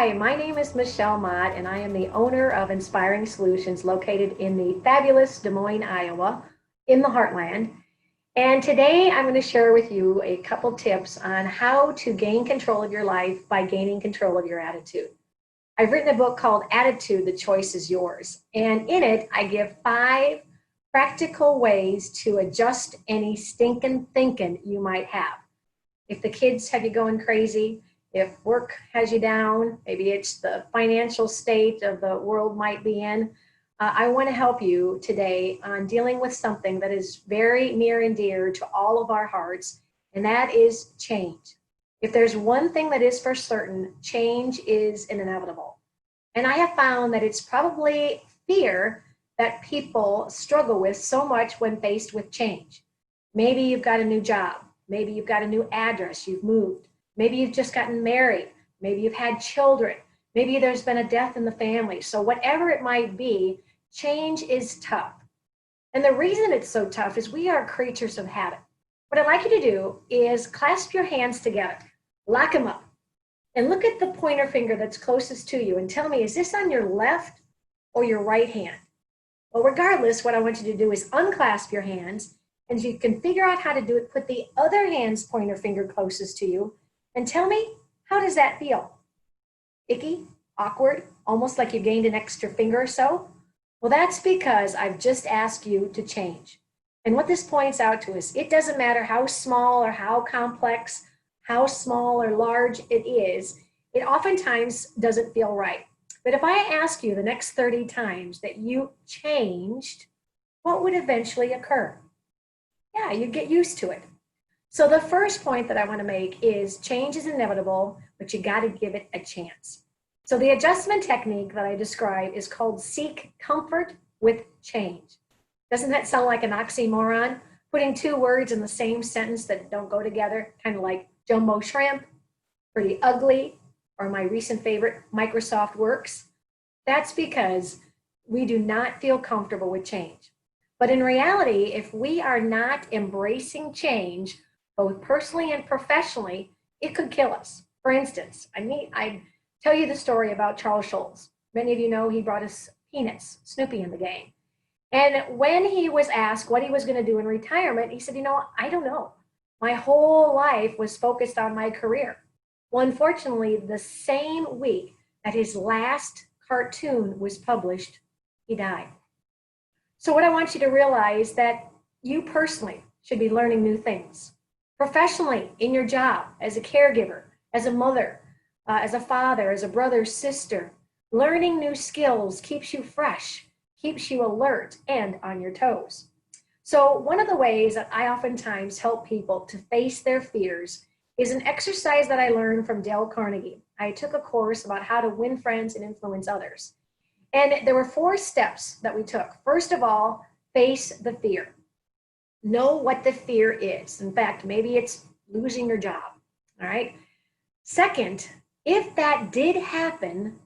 Hi, my name is Michele Matt, and I am the owner of Inspiring Solutions located in the fabulous Des Moines, Iowa, in the heartland. And today I'm going to share with you a couple tips on how to gain control of your life by gaining control of your attitude. I've written a book called Attitude, The Choice is Yours. And in it, I give 5 practical ways to adjust any stinking thinking you might have. If the kids have you going crazy, if work has you down, maybe it's the financial state of the world might be in, I want to help you today on dealing with something that is very near and dear to all of our hearts, and that is change. If there's one thing that is for certain, change is inevitable. And I have found that it's probably fear that people struggle with so much when faced with change. Maybe you've got a new job. Maybe you've got a new address, you've moved. Maybe you've just gotten married. Maybe you've had children. Maybe there's been a death in the family. So whatever it might be, change is tough. And the reason it's so tough is we are creatures of habit. What I'd like you to do is clasp your hands together, lock them up, and look at the pointer finger that's closest to you and tell me, is this on your left or your right hand? Well, regardless, what I want you to do is unclasp your hands, and if you can figure out how to do it, put the other hand's pointer finger closest to you, and tell me, how does that feel? Icky? Awkward? Almost like you gained an extra finger or so? Well, that's because I've just asked you to change. And what this points out to us, it doesn't matter how small or how complex, how small or large it is, it oftentimes doesn't feel right. But if I ask you the next 30 times that you changed, what would eventually occur? Yeah, you get used to it. So the first point that I want to make is change is inevitable, but you got to give it a chance. So the adjustment technique that I describe is called seek comfort with change. Doesn't that sound like an oxymoron? Putting 2 words in the same sentence that don't go together, kind of like jumbo shrimp, pretty ugly, or my recent favorite, Microsoft Works. That's because we do not feel comfortable with change. But in reality, if we are not embracing change, both personally and professionally, it could kill us. For instance, I tell you the story about Charles Schultz. Many of you know he brought us Peanuts, Snoopy in the game. And when he was asked what he was going to do in retirement, he said, I don't know. My whole life was focused on my career. Well, unfortunately, the same week that his last cartoon was published, he died. So what I want you to realize that you personally should be learning new things. Professionally, in your job, as a caregiver, as a mother, as a father, as a brother, sister, learning new skills keeps you fresh, keeps you alert and on your toes. So one of the ways that I oftentimes help people to face their fears is an exercise that I learned from Dale Carnegie. I took a course about how to win friends and influence others. And there were 4 steps that we took. First of all, face the fear. Know what the fear is. In fact, maybe it's losing your job, all right? Second, if that did happen,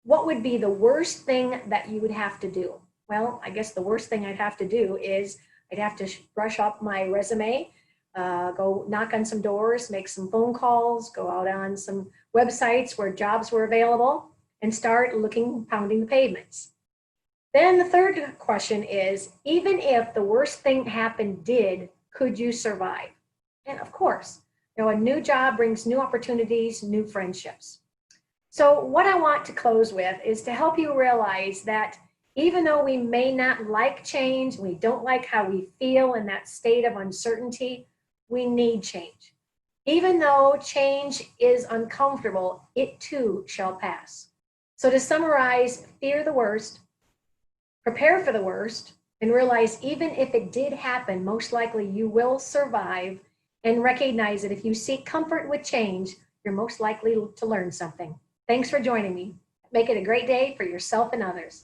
what would be the worst thing that you would have to do? Well, I guess the worst thing I'd have to do is I'd have to brush up my resume, go knock on some doors, make some phone calls, go out on some websites where jobs were available, and start pounding the pavements. Then the third question is, even if the worst thing happened could you survive? And of course, a new job brings new opportunities, new friendships. So what I want to close with is to help you realize that even though we may not like change, we don't like how we feel in that state of uncertainty, we need change. Even though change is uncomfortable, it too shall pass. So to summarize, fear the worst, prepare for the worst, and realize even if it did happen, most likely you will survive, and recognize that if you seek comfort with change, you're most likely to learn something. Thanks for joining me. Make it a great day for yourself and others.